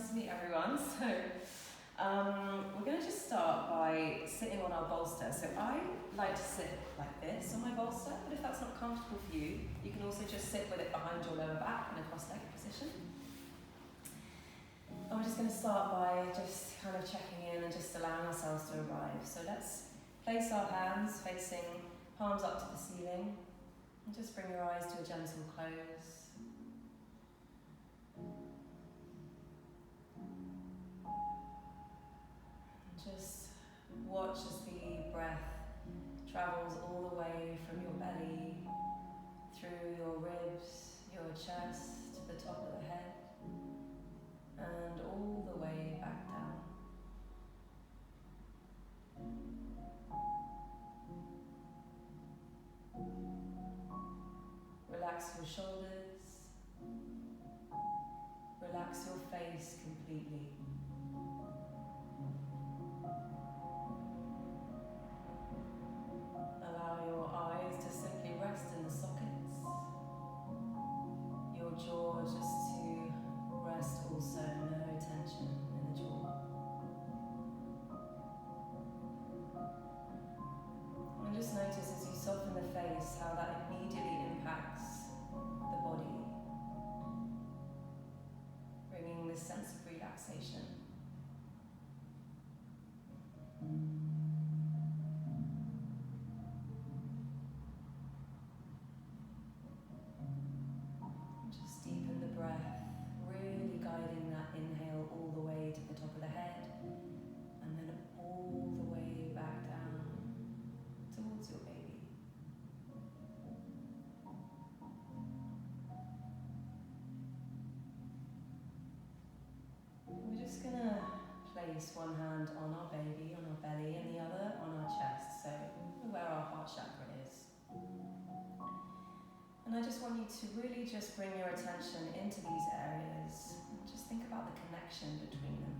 nice to meet everyone. So we're going to just start by sitting on our bolster. So I like to sit like this on my bolster, but if that's not comfortable for you, you can also just sit with it behind your lower back in a cross-legged position. And we're just going to start by just kind of checking in and just allowing ourselves to arrive. So let's place our hands facing palms up to the ceiling and just bring your eyes to a gentle close. Just watch as the breath travels all the way from your belly, through your ribs, your chest, to the top of the head, and all the way back down. Relax your shoulders, relax your face completely. Allow your eyes to simply rest in the sockets, your jaw just to rest also, no tension in the jaw. And just notice as you soften the face how that immediately impacts the body, bringing this sense of relaxation. Just deepen the breath, really guiding that inhale all the way to the top of the head, and then all the way back down towards your baby. We're just going to place one hand on our baby, on our belly, and the other on our chest, so where our heart chakra is. And I just want you to really just bring your attention into these areas and just think about the connection between them.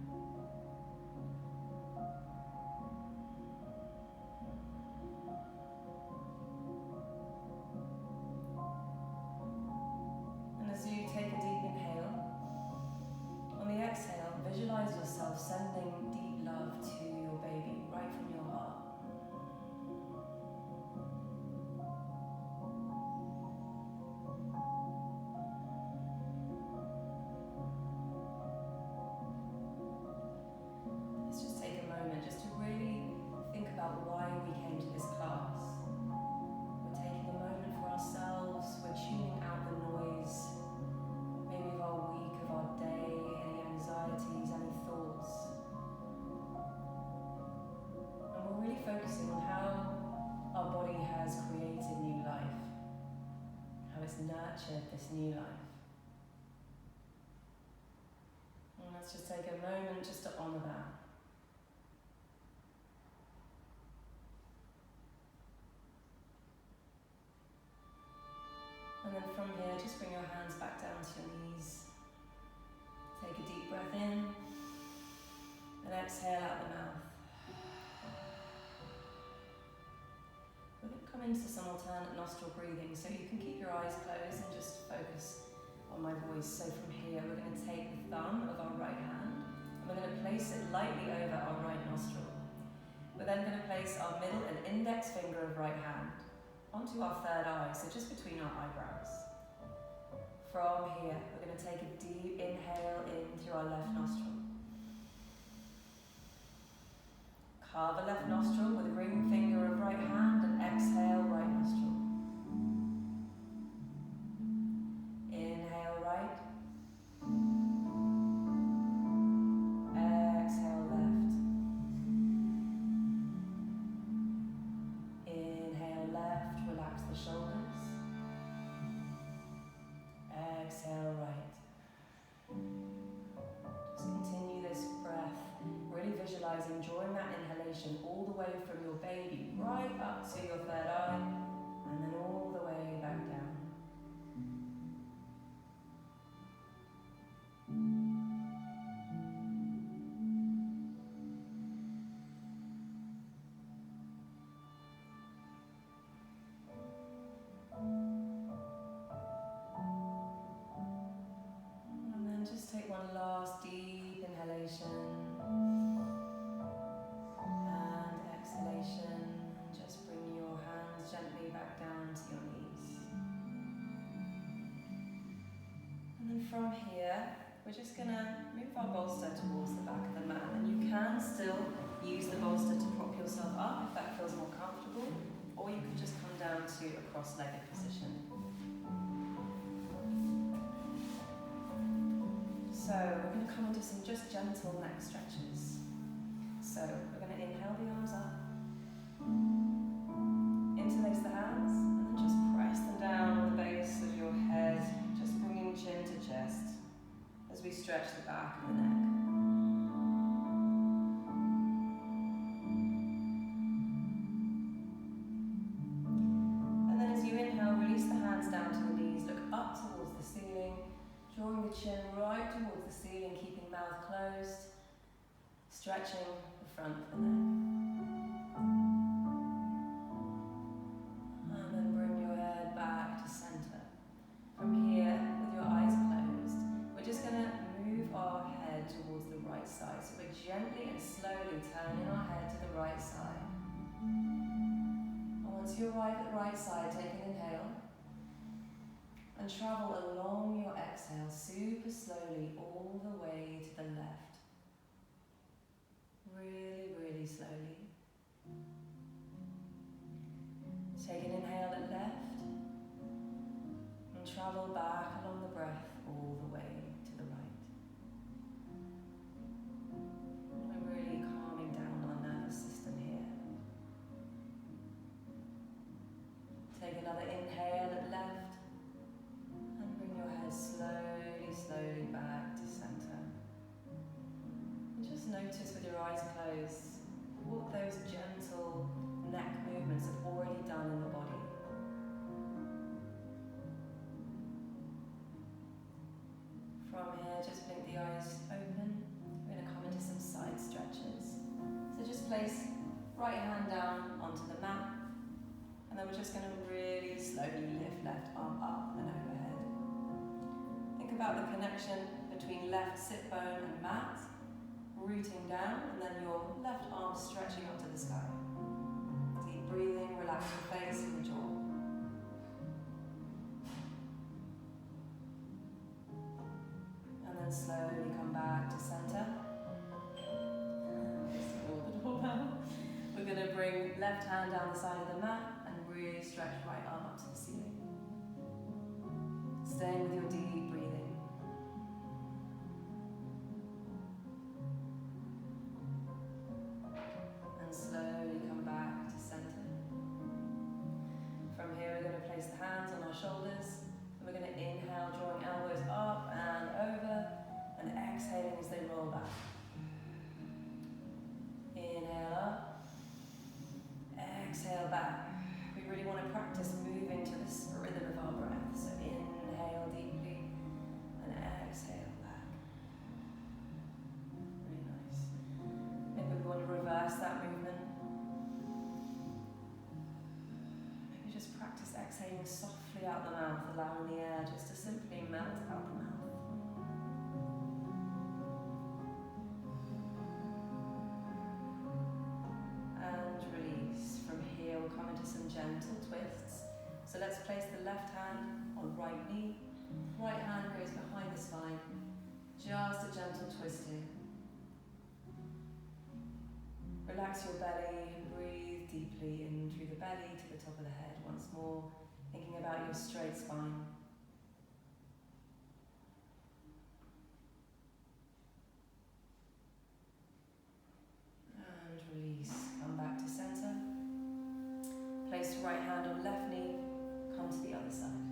And as you take a deep inhale, on the exhale, visualize yourself sending deep love to your baby right from your heart. Let's just take a moment just to really think about why we came to this class. We're taking a moment for ourselves, we're tuning out the noise, maybe of our week, of our day, any anxieties, any thoughts. And we're really focusing on how our body has created new life, how it's nurtured this new life. And let's just take a moment just to honour that. And then from here, just bring your hands back down to your knees. Take a deep breath in and exhale out the mouth. We're going to come into some alternate nostril breathing, so you can keep your eyes closed and just focus on my voice. So from here, we're going to take the thumb of our right hand and we're going to place it lightly over our right nostril. We're then going to place our middle and index finger of right hand onto our third eye, so just between our eyebrows. From here, we're going to take a deep inhale in through our left nostril. Carve a left nostril with a ring finger of right hand and exhale right nostril. Inhale right. Exhale left. Inhale left, relax the shoulders. Exhale right. Just continue this breath, really visualizing, drawing that inhalation all the way from your baby right up to your third eye, and then all the way back down. And then just take one last deep inhalation and exhalation. Just bring your hands gently back down to your knees. And then from here, we're just going to move our bolster towards the back of the mat. And you can still use the bolster to prop yourself up if that feels more comfortable, or you can just come down to a cross-legged position. So we're going to come into some just gentle neck stretches. So we're going to inhale the arms up, interlace the hands, and then just press them down on the base of your head, just bringing chin to chest as we stretch the back of the neck. And then as you inhale, release the hands down to the knees, look up towards the ceiling, drawing the chin right towards the ceiling, keeping mouth closed, stretching the front of the neck. And then bring your head back to center. From here, with your eyes closed, we're just going to move our head towards the right side. So we're gently and slowly turning our head to the right side. And once you arrive at the right side, take an inhale. And travel along your exhale super slowly all the way to the left. Really, really slowly. Take an inhale at left and travel back along the breath all the way to the right. We're really calming down our nervous system here. Take another inhale at left. Slowly, slowly back to center. And just notice with your eyes closed what those gentle neck movements have already done in the body. From here, just blink the eyes open. We're going to come into some side stretches. So just place right hand down onto the mat, and then we're just going to really slowly lift left arm up and overhead. Think about the connection between left sit bone and mat, rooting down, and then your left arm stretching up to the sky. Deep breathing, relax your face and the jaw. And then slowly come back to center. We're going to bring left hand down the side of the mat and really stretch right arm up to the ceiling. Staying with your deep breathing. And slowly come back to center. From here, we're going to place the hands on our shoulders. And we're going to inhale, drawing elbows up and over, and exhaling as they roll back. Inhale up, exhale back. We really want to practice moving to this rhythm of our breath. So inhale deeply and exhale back. Really nice. Maybe we want to reverse that movement. Maybe just practice exhaling softly out the mouth, allowing the air just to simply melt out the mouth. And release. From here we'll come into some gentle twists. So let's place the left hand on right knee. Right hand goes behind the spine. Just a gentle twist here. Relax your belly and breathe deeply in through the belly to the top of the head once more, thinking about your straight spine. And release. Come back to center. Place right hand on left knee. Come to the other side.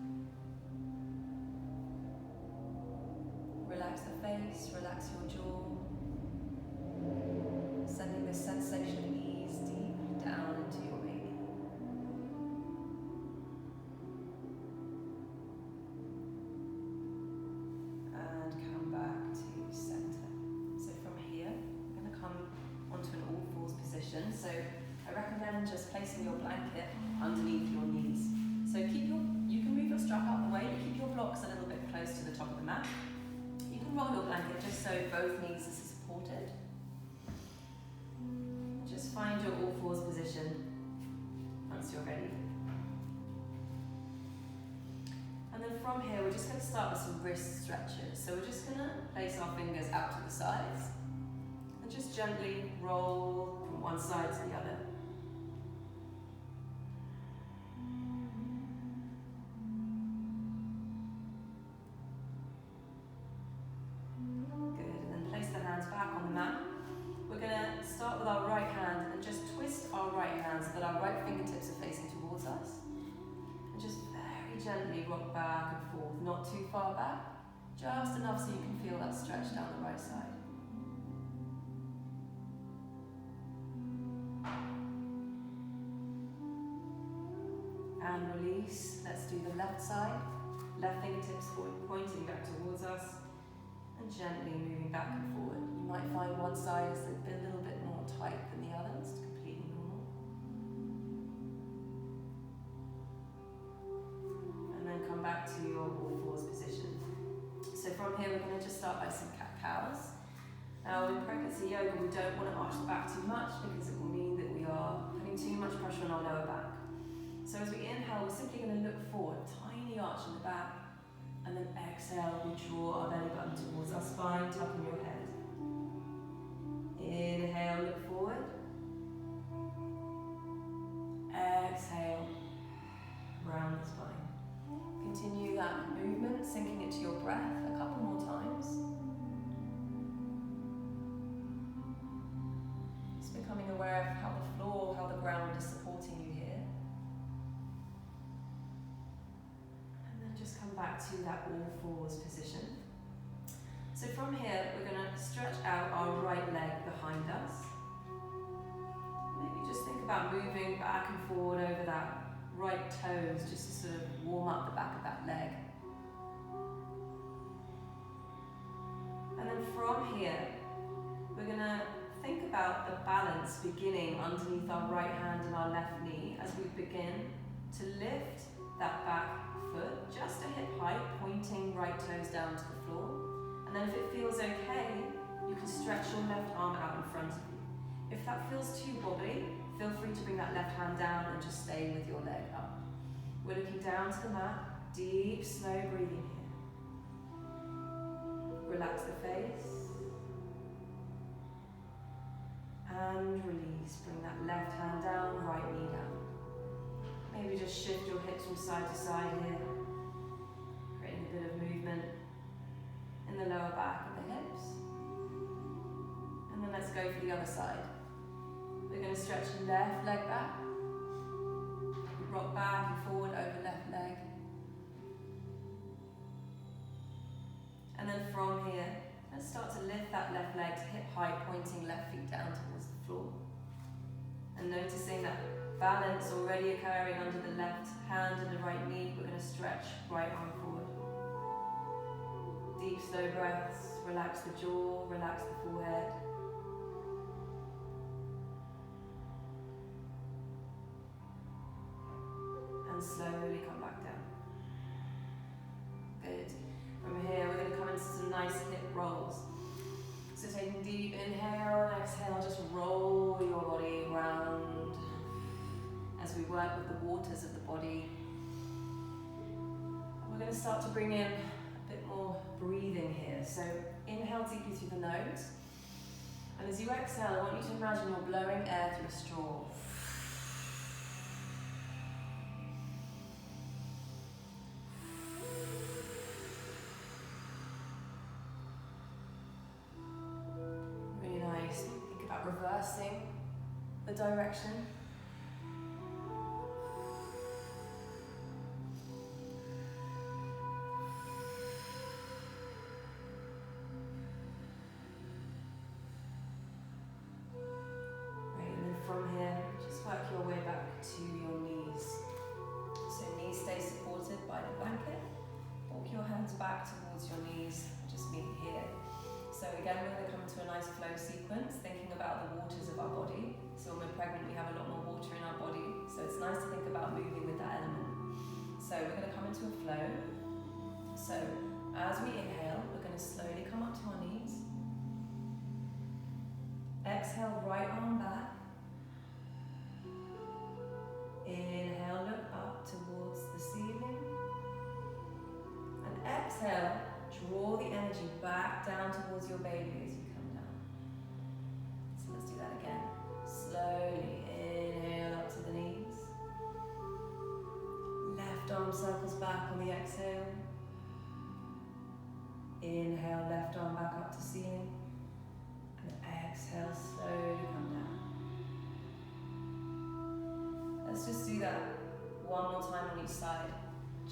Relax the face, relax your jaw. Sending this sensation of ease deep down into your baby. And come back to center. So from here, I'm going to come onto an all fours position. So I recommend just placing your blanket underneath your knees. So you can move your strap out the way, but keep your blocks a little bit close to the top of the mat. You can roll your blanket just so both knees are supported. Just find your all fours position once you're ready. And then from here, we're just going to start with some wrist stretches. So we're just going to place our fingers out to the sides and just gently roll from one side to the other. Good, and then place the hands back on the mat. We're going to start with our right hand and just twist our right hand so that our right fingertips are facing towards us. And just very gently rock back and forth, not too far back, just enough so you can feel that stretch down the right side. And release. Let's do the left side. Left fingertips pointing back towards us and gently moving back and forward. You might find one side is a little bit more tight than the other. It's completely normal. And then come back to your all fours position. So from here, we're going to just start by some cat-cows. Now in pregnancy yoga, we don't want to arch the back too much because it will mean that we are putting too much pressure on our lower back. So as we inhale, we're simply going to look forward, tiny arch in the back, and then exhale, we draw our belly button towards our spine, tucking your head. Inhale, look forward. Exhale, round the spine. Continue that movement, sinking it to your breath a couple more times. Just becoming aware of how the floor, how the ground is supporting you here. And then just come back to that all fours position. So from here, we're going to stretch out our right leg behind us. Maybe just think about moving back and forward over that right toes just to sort of warm up the back of that leg. And then from here, we're going to think about the balance beginning underneath our right hand and our left knee as we begin to lift that back foot just a hip height, pointing right toes down to the floor. And then if it feels okay, you can stretch your left arm out in front of you. If that feels too wobbly, feel free to bring that left hand down and just stay with your leg up. We're looking down to the mat, deep, slow breathing here. Relax the face. And release. Bring that left hand down, right knee down. Maybe just shift your hips from side to side here, creating a bit of movement in the lower back of the hips. And then let's go for the other side. We're going to stretch left leg back, rock back and forward over left leg. And then from here, let's start to lift that left leg to hip height, pointing left feet down towards the floor. And noticing that balance already occurring under the left hand and the right knee, we're going to stretch right arm forward. Deep, slow breaths, relax the jaw, relax the forehead. And slowly come back down. Good. From here, we're going to come into some nice hip rolls. So taking deep inhale and exhale, just roll your body round as we work with the waters of the body. We're going to start to bring in a bit more breathing here. So inhale deeply through the nose. And as you exhale, I want you to imagine you're blowing air through a straw. Really nice. Think about reversing the direction. From here, just work your way back to your knees. So knees stay supported by the blanket. Walk your hands back towards your knees, just meet here. So again, we're going to come to a nice flow sequence, thinking about the waters of our body. So when we're pregnant, we have a lot more water in our body. So it's nice to think about moving with that element. So we're going to come into a flow. So as we inhale, we're going to slowly come up to our knees. back down towards your baby as you come down. So let's do that again. Slowly inhale up to the knees. Left arm circles back on the exhale. Inhale, left arm back up to ceiling. And exhale, slowly come down. Let's just do that one more time on each side,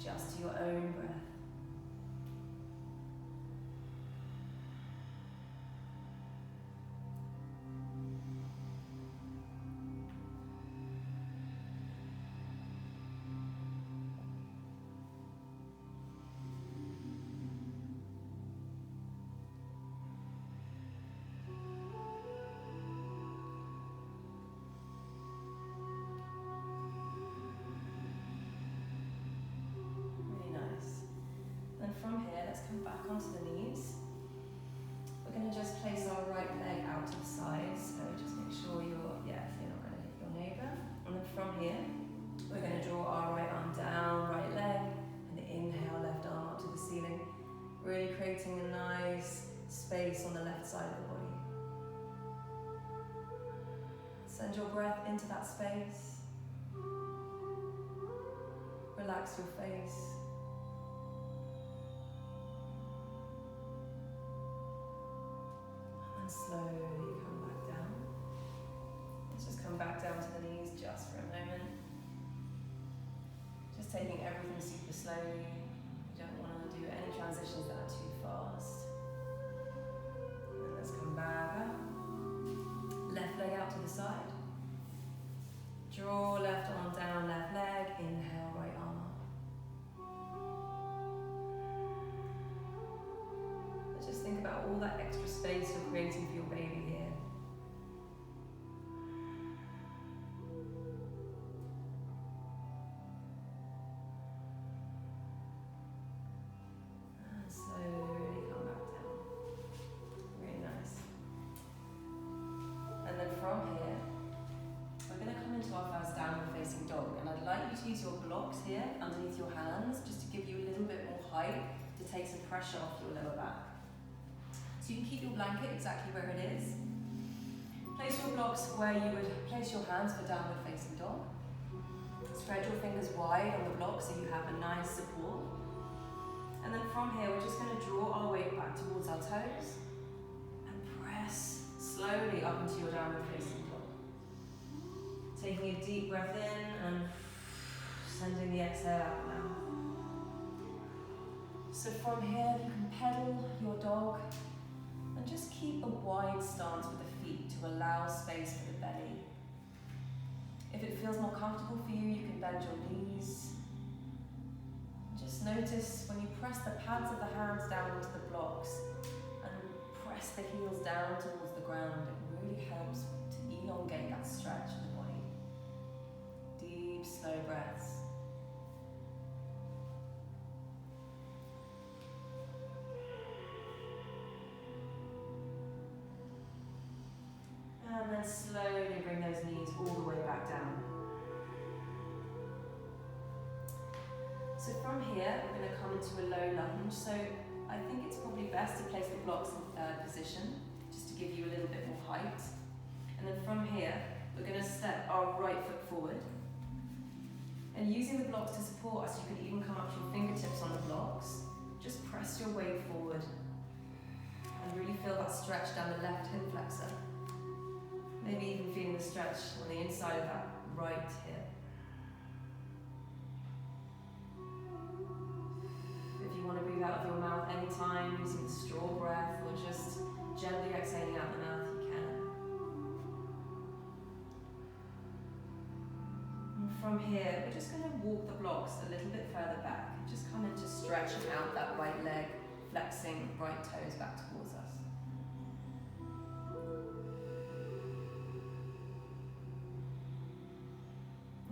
just to your own breath. From here, let's come back onto the knees. We're going to just place our right leg out to the side, so just make sure you're not going to hit your neighbour. And then from here, we're going to draw our right arm down, right leg, and inhale, left arm up to the ceiling, really creating a nice space on the left side of the body. Send your breath into that space. Relax your face. Slowly come back down. Let's just come back down to the knees just for a moment. Just taking everything super slowly. You don't want to do any transitions that are too fast. And then let's come back up. Left leg out to the side. Draw left arm down, left leg. Inhale, right arm up. Just think about all that extra space you're creating for your baby here. And slowly come back down. Really nice. And then from here, we're going to come into our first downward facing dog. And I'd like you to use your blocks here underneath your hands just to give you a little bit more height to take some pressure off your lower back. So you can keep your blanket exactly where it is. Place your blocks where you would place your hands for downward facing dog. Spread your fingers wide on the block so you have a nice support. And then from here, we're just going to draw our weight back towards our toes and press slowly up into your downward facing dog. Taking a deep breath in and sending the exhale out now. So from here, you can pedal your dog. And just keep a wide stance with the feet to allow space for the belly. If it feels more comfortable for you, you can bend your knees. Just notice when you press the pads of the hands down into the blocks and press the heels down towards the ground, it really helps to elongate that stretch in the body. Deep, slow breaths. And then slowly bring those knees all the way back down. So from here, we're going to come into a low lunge. So I think it's probably best to place the blocks in third position, just to give you a little bit more height. And then from here, we're going to step our right foot forward. And using the blocks to support us, you can even come up to your fingertips on the blocks. Just press your way forward. And really feel that stretch down the left hip flexor. Maybe even feeling the stretch on the inside of that right hip. If you want to breathe out of your mouth anytime, using the straw breath or just gently exhaling out the mouth, you can. And from here, we're just going to walk the blocks a little bit further back. Just come into stretching out that right leg, flexing right toes back towards us.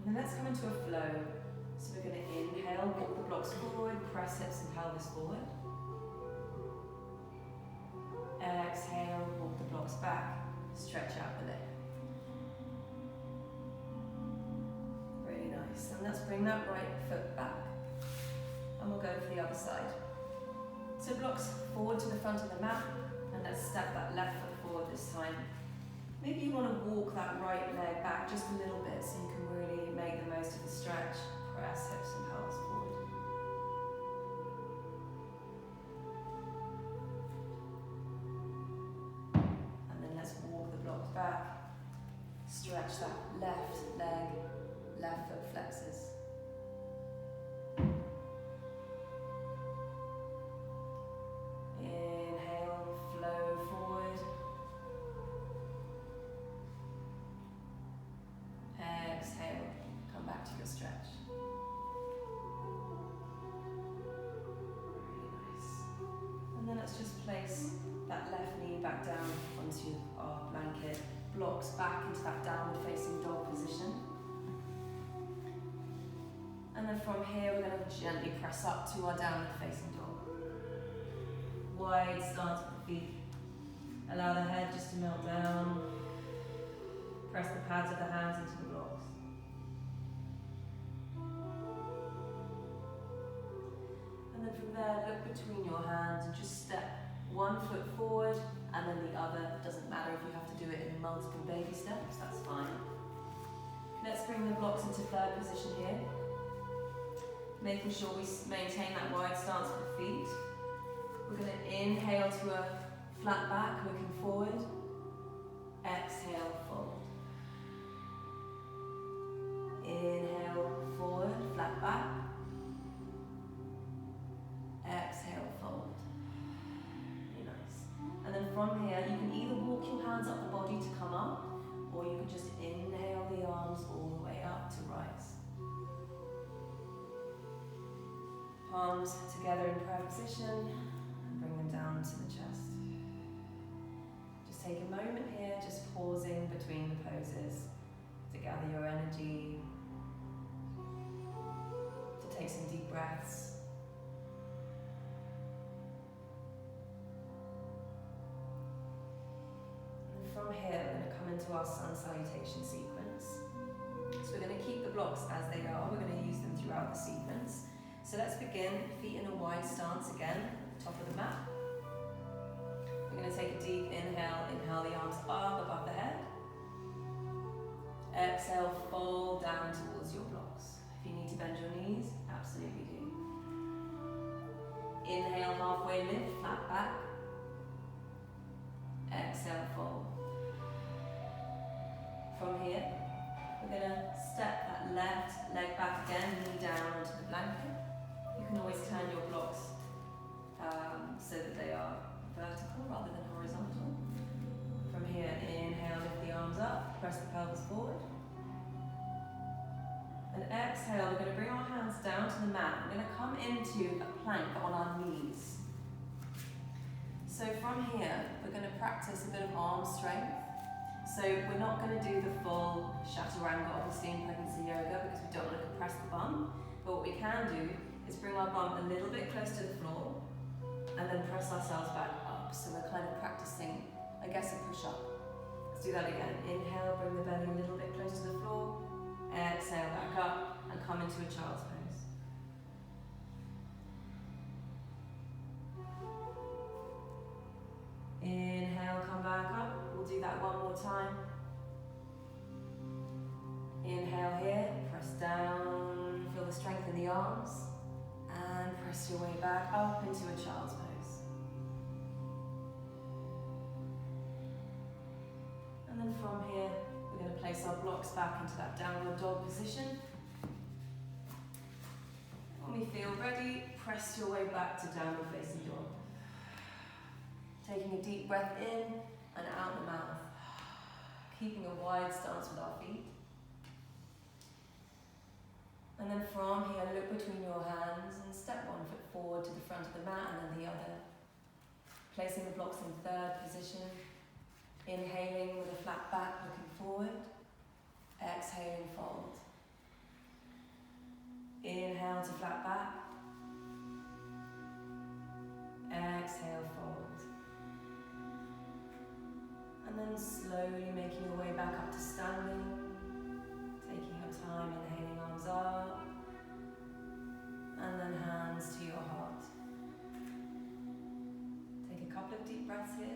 And then let's come into a flow. So we're going to inhale, walk the blocks forward, press hips and pelvis forward. Exhale, walk the blocks back, stretch out the leg. Really nice. And let's bring that right foot back. And we'll go for the other side. So blocks forward to the front of the mat, and let's step that left foot forward this time. Maybe you want to walk that right leg back just a little bit so you can really make the most of the stretch. Press hips and pelvis forward. And then let's walk the blocks back. Stretch that left leg, left foot flexes. Inhale, flow forward. Exhale, come back to your stretch. Really nice. And then let's just place that left knee back down onto our blanket. Blocks back into that downward facing dog position. And then from here we're going to gently press up to our downward facing dog. Wide stance with the feet. Allow the head just to melt down. Press the pads of the hands into the blocks. And then from there, look between your hands and just step one foot forward and then the other. Doesn't matter if you have to do it in multiple baby steps, that's fine. Let's bring the blocks into third position here. Making sure we maintain that wide stance with the feet. We're going to inhale to a flat back, looking forward. Exhale, fold. Inhale, forward, flat back. Exhale, fold. Really nice. And then from here, you can either walk your hands up the body to come up, or you can just inhale the arms all the way up to rise. Palms together in prayer position, and bring them down to the chest. Just take a moment here, just pausing between the poses to gather your energy, to take some deep breaths. And from here, we're going to come into our sun salutation sequence. So we're going to keep the blocks as they are, we're going to use them throughout the sequence. So let's begin, feet in a wide stance again, top of the mat. We're going to take a deep inhale, inhale the arms up above the head. Exhale, fold down towards your blocks. If you need to bend your knees, absolutely do. Inhale, halfway lift, flat back. Exhale, fold. From here, we're going to step that left leg back again, knee down onto the blanket. You can always turn your blocks so that they are vertical rather than horizontal. From here, inhale, lift the arms up, press the pelvis forward. And exhale, we're going to bring our hands down to the mat. We're going to come into a plank on our knees. So from here, we're going to practice a bit of arm strength. So we're not going to do the full chaturanga, obviously, in pregnancy yoga because we don't want to compress the bum. But what we can do is bring our bum a little bit close to the floor and then press ourselves back up. So we're kind of practicing, I guess, a push-up. Let's do that again. Inhale, bring the belly a little bit close to the floor. Exhale, back up and come into a child's pose. Inhale, come back up. We'll do that one more time. Inhale here, press down, feel the strength in the arms, and press your way back up into a child's pose. And then from here, we're going to place our blocks back into that downward dog position. When we feel ready, press your way back to downward facing dog. Taking a deep breath in and out the mouth. Keeping a wide stance with our feet. And then from here, look between your hands and step one foot forward to the front of the mat and then the other. Placing the blocks in third position. Inhaling with a flat back, looking forward. Exhaling, fold. Inhale to flat back. Exhale, fold. And then slowly making your way back up to standing. Taking your time, inhaling arms up. And then hands to your heart. couple of deep breaths here.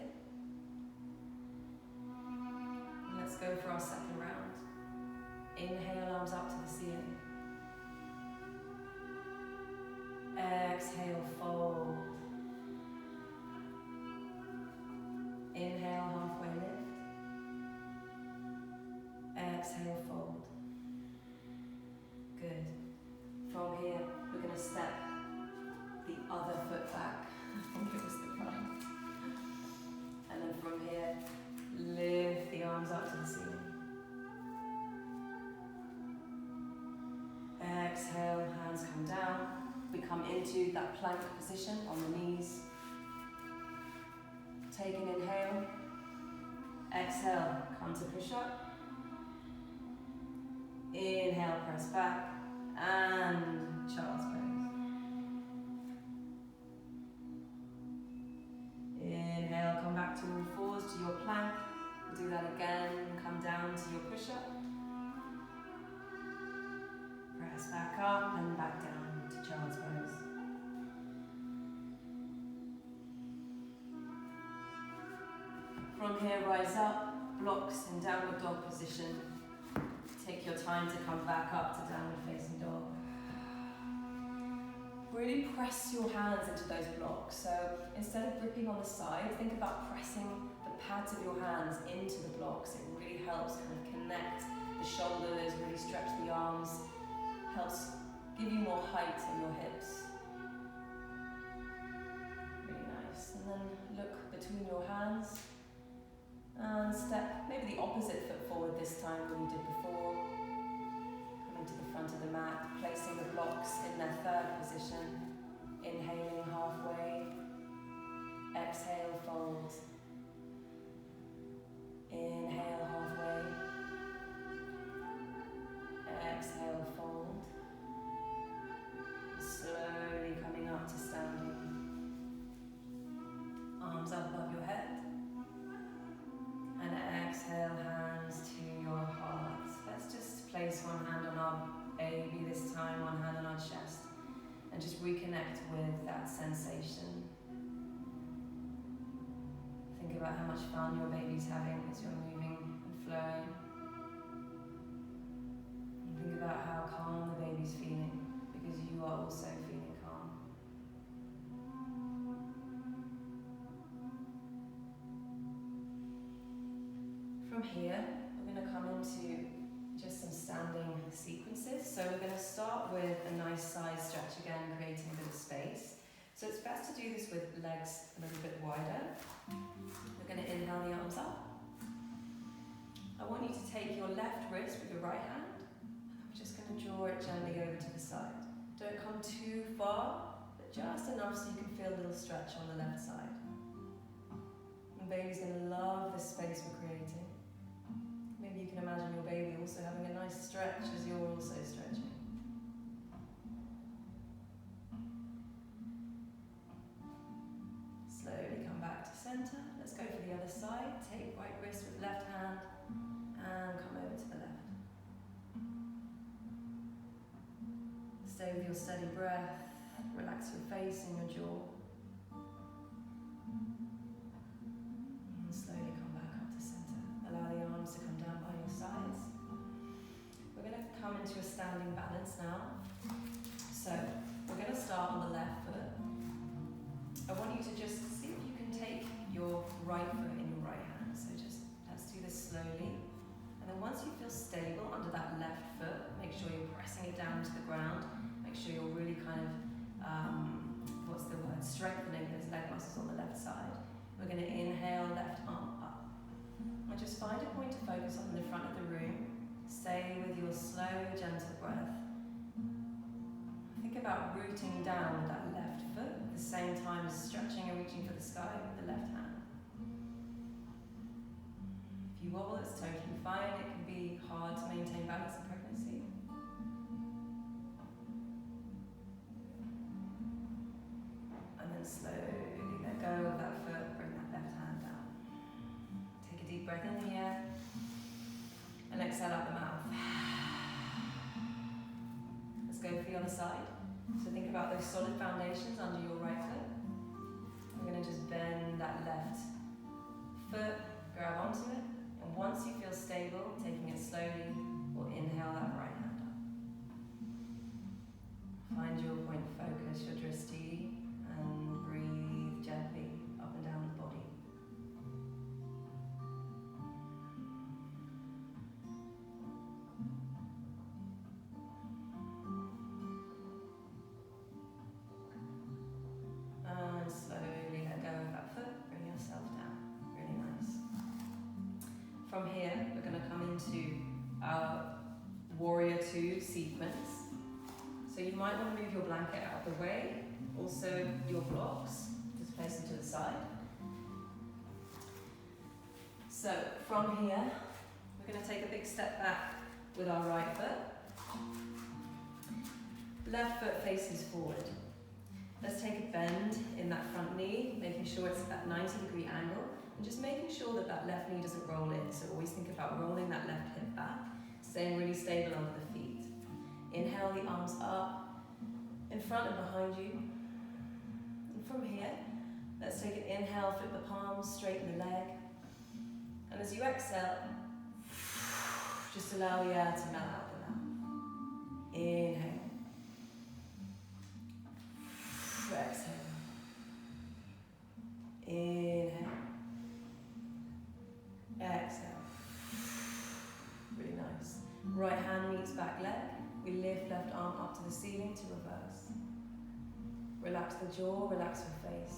And let's go for our second round. Inhale, arms up to the ceiling. Exhale, fold. Inhale, halfway lift. Exhale, fold. Good. From here, we're going to step the other foot back. I think it was the front. And then from here, lift the arms up to the ceiling. Exhale, hands come down. We come into that plank position on the knees. Take an inhale. Exhale, come to push up. Inhale, press back. And child's pose. Inhale, come back to all fours to your plank. We'll do that again. Come down to your push-up. Press back up and back down to child's pose. From here, rise up, blocks in downward dog position. Take your time to come back up to downward facing dog. Really press your hands into those blocks. So instead of gripping on the side, think about pressing the pads of your hands into the blocks. It really helps kind of connect the shoulders, really stretch the arms, helps give you more height in your hips. Really nice. And then look between your hands and step maybe the opposite foot forward this time than you did before. Coming to the front of the mat, placing the blocks in their third position. Inhaling halfway. Exhale, fold. Inhale, halfway. Exhale, fold. Slowly coming up to standing. Arms up above your head. And exhale, hands to your heart. Let's just place one hand on our baby this time, one hand on our chest, and just reconnect with that sensation. Think about how much fun your baby's having as you're moving and flowing. And think about how calm the baby's feeling, because you are also feeling calm. From here, we're going to come into just some standing sequences. So we're going to start with a nice side stretch again, creating a bit of space. So it's best to do this with legs a little bit wider. We're going to inhale the arms up. I want you to take your left wrist with your right hand, and we're just going to draw it gently over to the side. Don't come too far, but just enough so you can feel a little stretch on the left side. And baby's going to love the space we're creating. Maybe you can imagine your baby also having a nice stretch as you're also stretching. Slowly come back to center. Let's go for the other side. Take right wrist with left hand and come over to the left. Stay with your steady breath. Relax your face and your jaw. And slowly come back up to center. Allow the arms to come down by your sides. We're going to come into a standing balance now. So we're going to start on the left foot. I want you to just see if you can take your right foot in your right hand. So just let's do this slowly. And then once you feel stable under that left foot, make sure you're pressing it down to the ground. Make sure you're really kind of, strengthening those leg muscles on the left side. We're going to inhale, left arm up. And just find a point to focus on in the front of the room. Stay with your slow, gentle breath. Think about rooting down with that left foot at the same time as stretching and reaching for the sky with the left hand. If you wobble, it's totally fine. It can be hard to maintain balance in pregnancy. And then slowly let go of that foot, bring that left hand down. Take a deep breath in here and exhale out the mouth. Let's go for the other side. So think about those solid foundations under your right foot. We're going to to just bend that left foot, grab onto it, and once you feel stable, taking it slowly, we'll inhale that right hand up. Find your point of focus, your drishti, and breathe gently up and down the body. And slowly let go of that foot, bring yourself down. Really nice. From here, we're going to come into our Warrior 2 sequence. So you might want to move your blanket out of the way, also your blocks, just place them to the side. So from here, we're going to take a big step back with our right foot. Left foot faces forward. Let's take a bend in that front knee, making sure it's at that 90-degree angle, and just making sure that that left knee doesn't roll in. So always think about rolling that left hip back, staying really stable under the feet. Inhale the arms up, in front and behind you. And from here, let's take an inhale, flip the palms, straighten the leg. And as you exhale, just allow the air to melt out the mouth. Inhale. Exhale. Inhale. Exhale. Really nice. Right hand meets back leg. We lift left arm up to the ceiling to reverse. Relax the jaw, relax your face.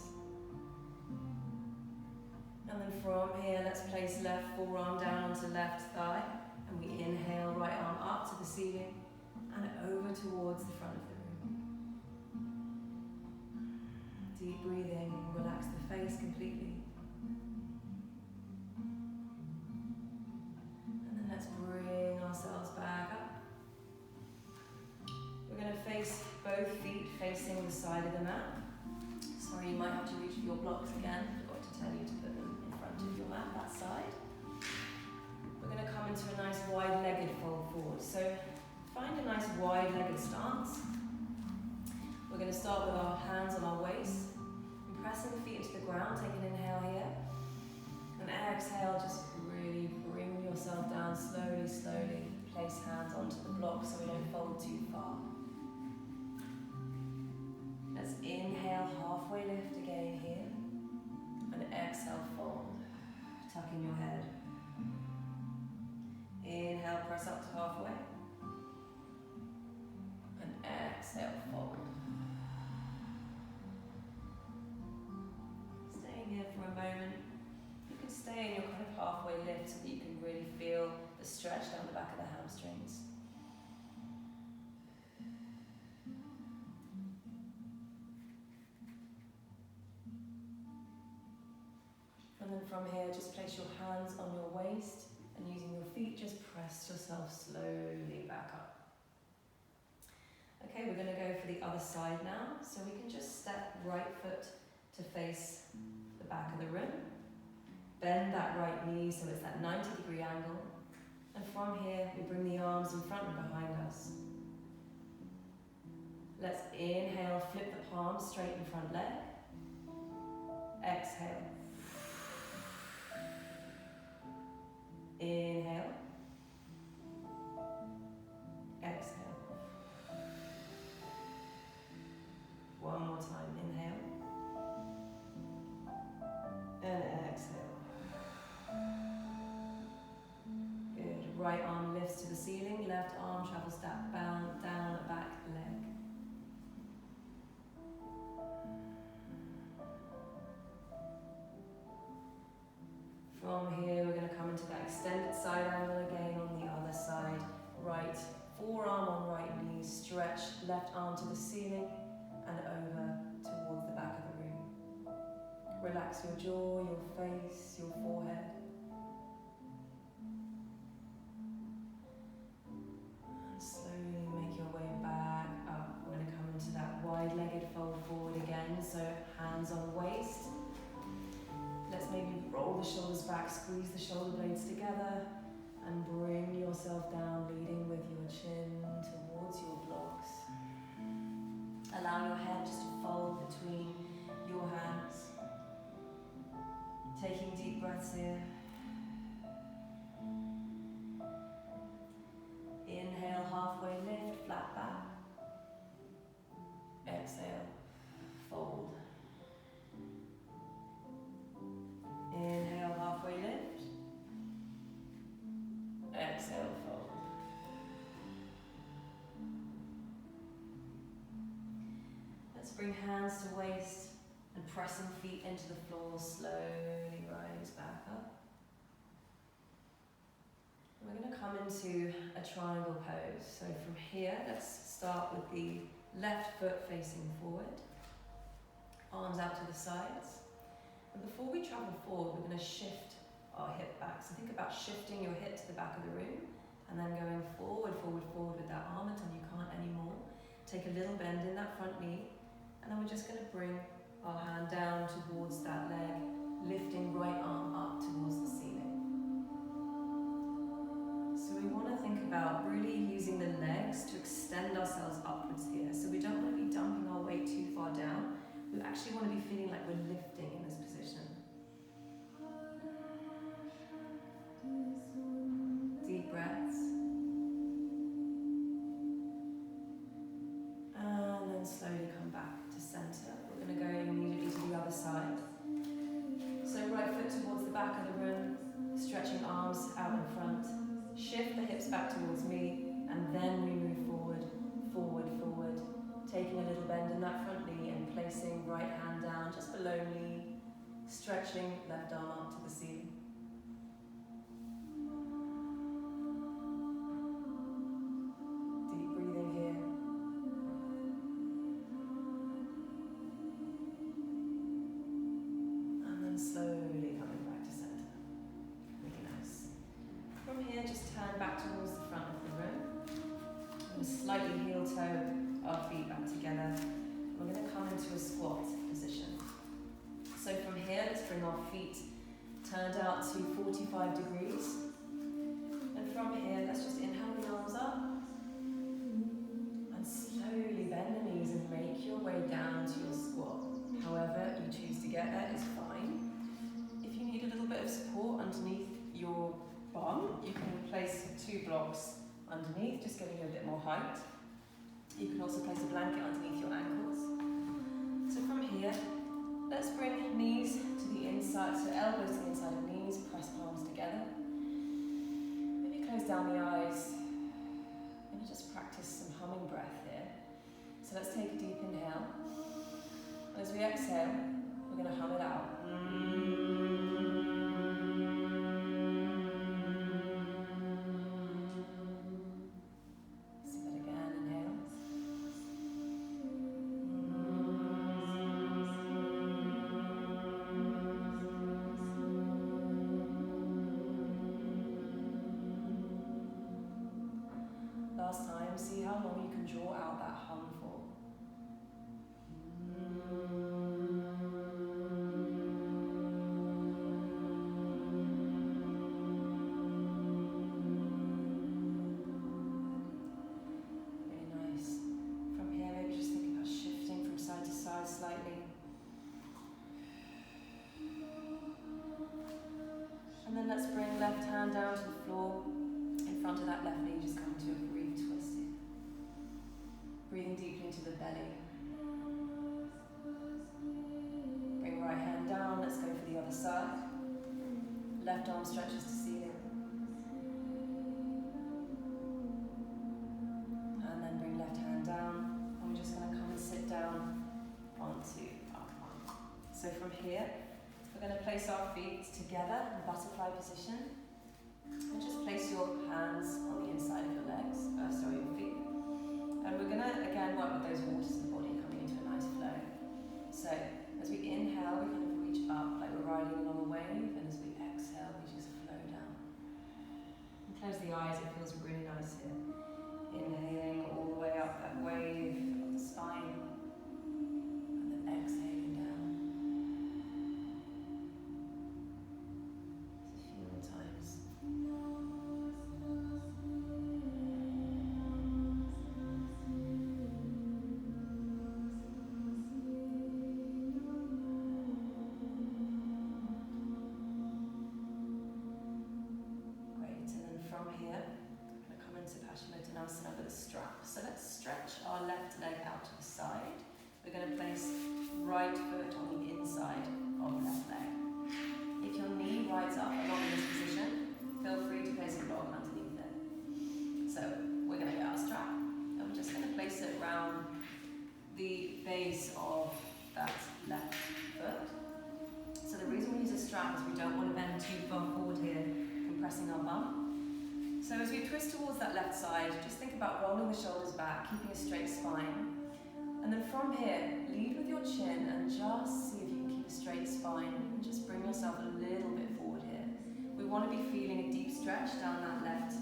And then from here, let's place left forearm down onto left thigh. And we inhale, right arm up to the ceiling and over towards the front of the room. Deep breathing, relax the face completely. And then let's bring ourselves back up. We're going to face both feet facing the side of the mat. Sorry, you might have to reach for your blocks again. I forgot to tell you to put them in front of your mat, that side. We're going to come into a nice wide-legged fold forward. So find a nice wide-legged stance. We're going to start with our hands on our waist, and pressing the feet into the ground. Take an inhale here. And exhale, just really bring yourself down slowly, slowly. Place hands onto the block so we don't fold too far. Let's inhale, halfway lift again here. And exhale, fold. Tuck in your head. Inhale, press up to halfway. And exhale, fold. Staying here for a moment. You can stay in your kind of halfway lift so that you can really feel the stretch down the back of the hamstrings. And then from here, just place your hands on your waist and using your feet, just press yourself slowly back up. Okay, we're going to go for the other side now. So we can just step right foot to face the back of the room. Bend that right knee so it's that 90-degree angle. And from here, we bring the arms in front and behind us. Let's inhale, flip the palms, straighten front leg. Exhale. Inhale. Exhale. One more time, inhale. And exhale. Good. Right arm lifts to the ceiling, left arm travels down the back leg. From here, we're going to come into that extended side angle again on the other side. Right forearm on right knee, stretch left arm to the ceiling and over towards the back of the room. Relax your jaw, your face, your forehead. And slowly make your way back up. We're going to come into that wide-legged fold forward again, so hands on waist. Let's maybe roll the shoulders back, squeeze the shoulder blades together, and bring yourself down, leading with your chin towards your blocks. Allow your head just to fold between your hands. Taking deep breaths here. Inhale, halfway lift, flat back. Exhale, fold. Inhale, halfway lift. Exhale, fold. Let's bring hands to waist and pressing feet into the floor, slowly rise back up. We're going to come into a triangle pose. So from here, let's start with the left foot facing forward, arms out to the sides. And before we travel forward, we're going to shift our hip back. So think about shifting your hip to the back of the room and then going forward, forward, forward with that arm until you can't anymore. Take a little bend in that front knee, and then we're just going to bring our hand down towards that leg, lifting right arm up towards the ceiling. So we want to think about really using the legs to extend ourselves upwards here. So we don't want to be dumping our weight too far down. We actually want to be feeling like we're lifting in this position. Deep breaths. And then slowly come back to center. We're going to go immediately to the other side. So right foot towards the back of the room, stretching arms out in front. Shift the hips back towards me, and then we move forward, forward, forward. Taking a little bend in that front knee and placing right hand down just below knee, stretching left arm up to the ceiling. Deep breathing here. And then slowly coming back to center. Really nice. From here, just turn back towards the front of the room. We're going to slightly heel toe our feet back together. We're going to come into a squat position. So from here, let's bring our feet turned out to 45 degrees. And from here, let's just inhale the arms up. And slowly bend the knees and make your way down to your squat. However you choose to get there is fine. If you need a little bit of support underneath your bum, you can place 2 blocks underneath, just giving you a bit more height. You can also place a blanket underneath your ankles. So from here, let's bring knees to the inside, so elbows to the inside of knees, press palms together. Maybe close down the eyes. Maybe just practice some humming breath here. So let's take a deep inhale. And as we exhale, we're going to hum it out. Last time, see how long you can draw out that hum for. Really nice. From here, maybe just think about shifting from side to side slightly. And then let's bring left hand down to the floor. In front of that left knee, just come to a brief twist here. Breathing deeply into the belly. Bring right hand down, let's go for the other side. Left arm stretches to ceiling. And then bring left hand down. And we're just going to come and sit down onto our arm. So from here, we're going to place our feet together in butterfly position. And just place your hands on the inside of your legs, your feet. And we're going to, again, work with those waters in the body, coming into a nice flow. So, as we inhale, we kind of reach up like we're riding along a wave, and as we exhale, we just flow down. And close the eyes, it feels really nice here. Inhaling all the way up that wave of the spine, and then exhaling down. Just a few more times. here, we're going to come into Paschimottanasana with a strap. So let's stretch our left leg out to the side. We're going to place right foot on the inside of left leg. If your knee rides up along in this position, feel free to place a block underneath it. So we're going to get our strap, and we're just going to place it around the base of that left foot. So the reason we use a strap is we don't want to bend too far forward here, compressing our bum. So as we twist towards that left side, just think about rolling the shoulders back, keeping a straight spine. And then from here, lead with your chin and just see if you can keep a straight spine and just bring yourself a little bit forward here. We want to be feeling a deep stretch down that left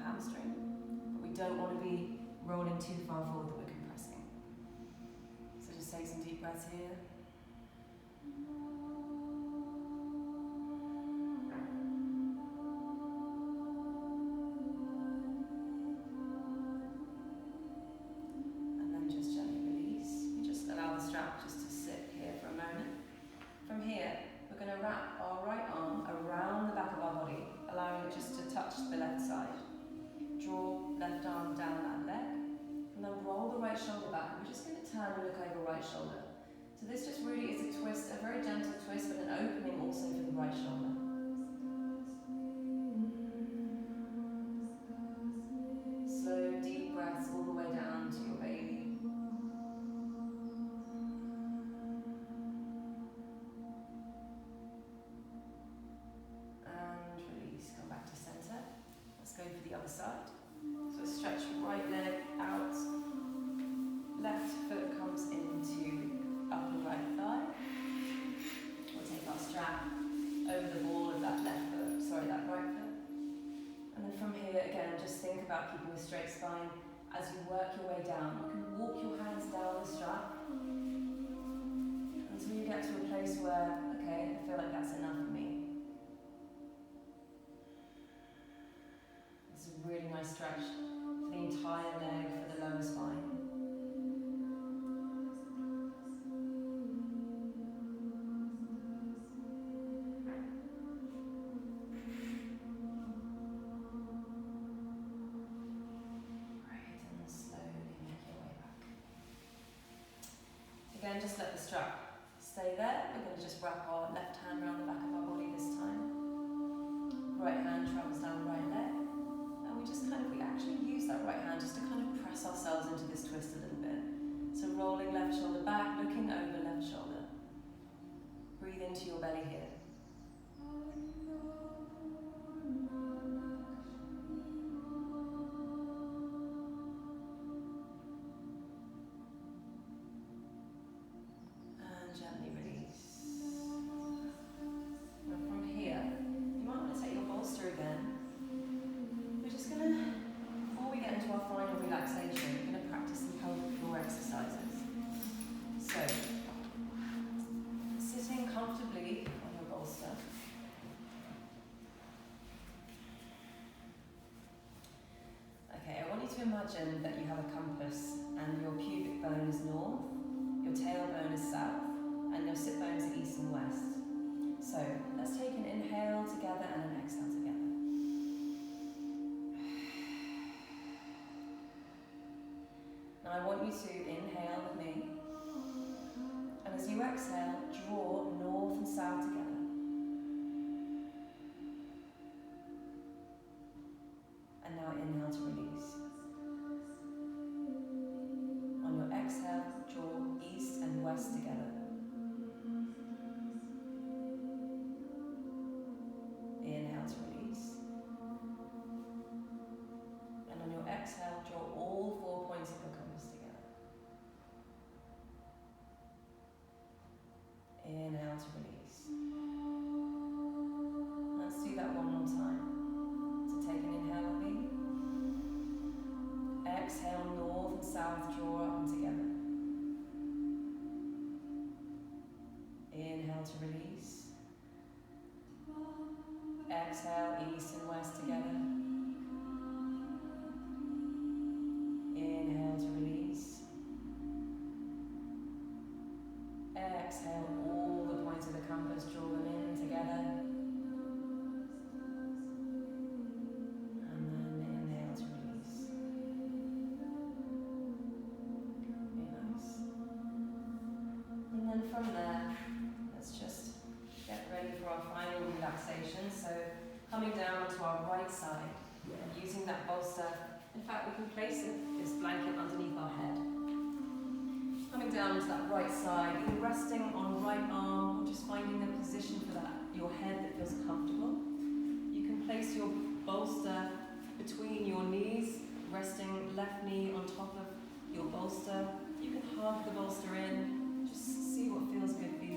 hamstring, but we don't want to be rolling too far forward that we're compressing. So just take some deep breaths here. And then just gently release. You just allow the strap just to sit here for a moment. From here, we're going to wrap our right arm around the back of our body, allowing it just to touch the left side. Draw left arm down that leg, and then roll the right shoulder back. We're just going to turn and look over right shoulder. So this just really is a twist, a very gentle twist, but an opening also for the right shoulder. Slow, deep breaths all the way down to your baby. And release, come back to center. Let's go for the other side. So stretch right leg out, left foot comes into upper right thigh. We'll take our strap over the ball of that that right foot. And then from here, again, just think about keeping a straight spine. As you work your way down, you can walk your hands down the strap until you get to a place where, okay, I feel like that's enough for me. It's a really nice stretch for the entire leg, for the lower spine. Again, just let the strap stay there. We're going to just wrap our left hand around the back of our body this time. Right hand travels down the right leg. And we actually use that right hand just to kind of press ourselves into this twist a little bit. So rolling left shoulder back, looking over left shoulder. Breathe into your belly here. Gently release. And from here, you might want to take your bolster again. We're just going to, before we get into our final relaxation, we're going to practice some pelvic floor exercises. So, sitting comfortably on your bolster. Okay, I want you to imagine that you have a compass and your pubic bone is north, your tailbone is south, and your sit bones are east and west. So let's take an inhale together and an exhale together. Now I want you to inhale with me, and as you exhale, draw north and south together. And now inhale to release. On your exhale, draw east and west together. Inhale to release. And on your exhale, draw all 4 points of your compass together. Inhale to release. Let's do that one more time. So take an inhale with me. Exhale, north and south, draw up and together. Inhale to release. Exhale, east and west together. Inhale to release. Exhale, all the points of the compass, draw them in together. from there, let's just get ready for our final relaxation. So coming down onto our right side and using that bolster. In fact, we can place this blanket underneath our head. Coming down onto that right side, either resting on right arm or just finding the position for that, your head that feels comfortable. You can place your bolster between your knees, resting left knee on top of your bolster. You can hug the bolster in, just see what feels good for you.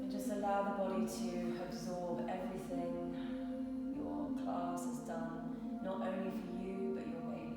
And just allow the body to absorb everything your class has done, not only for you, but your baby.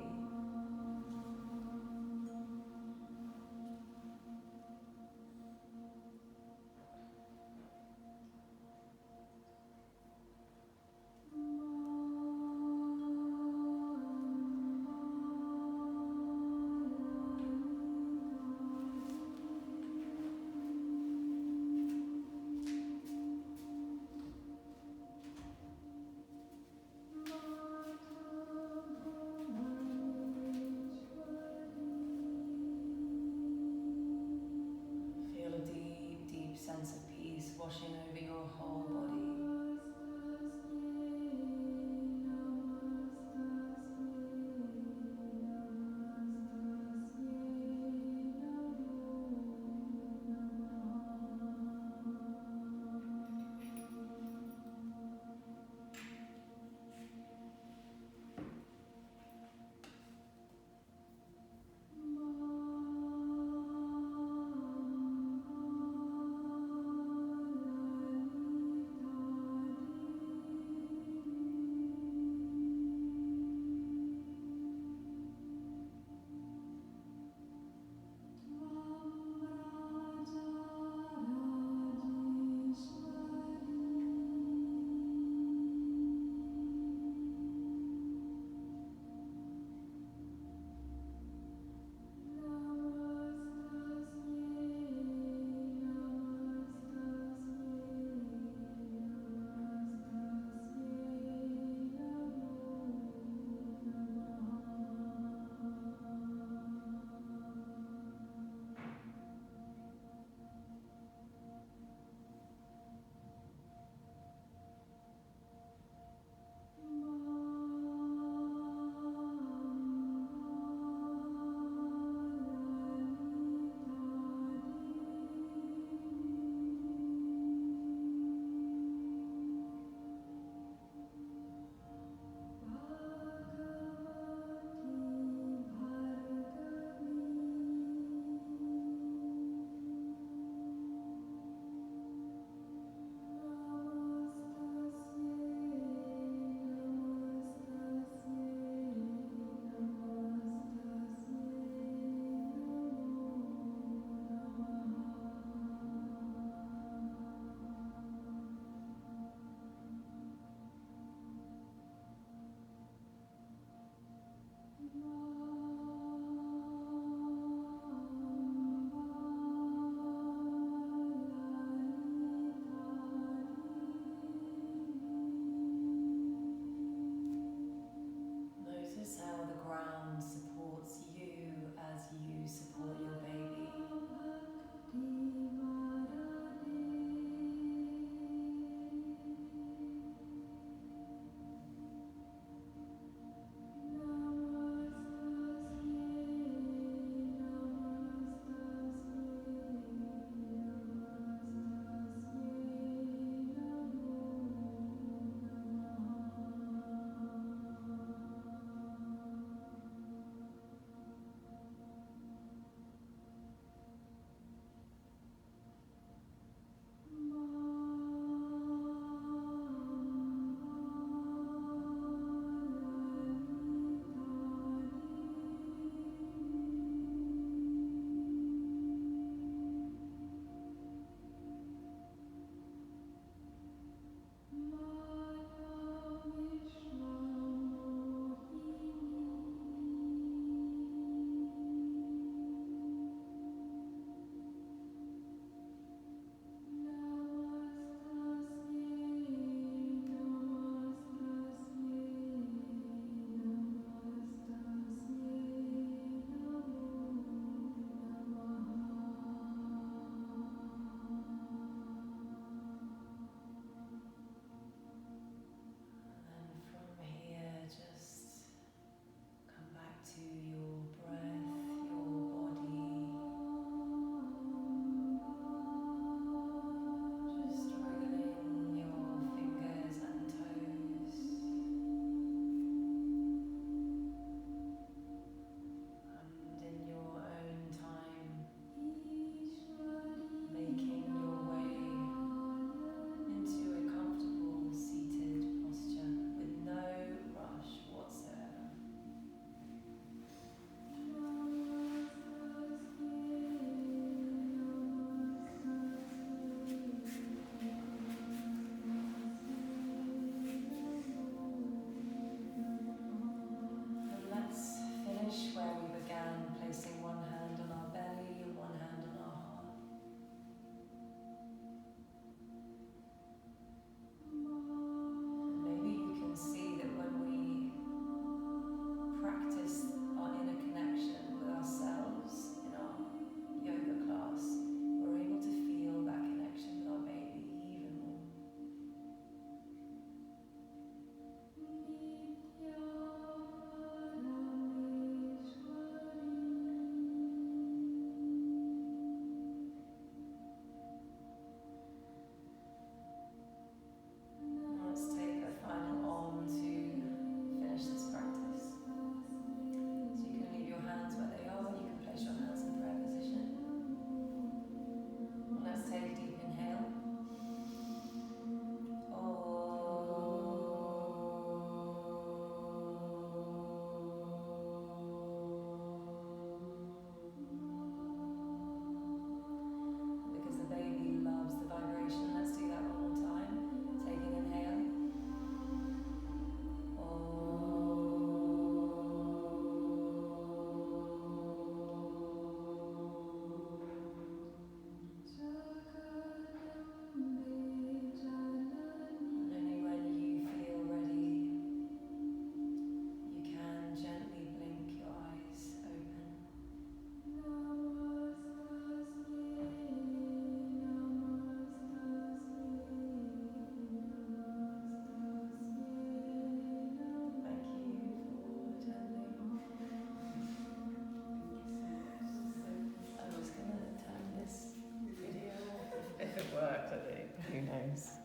nose.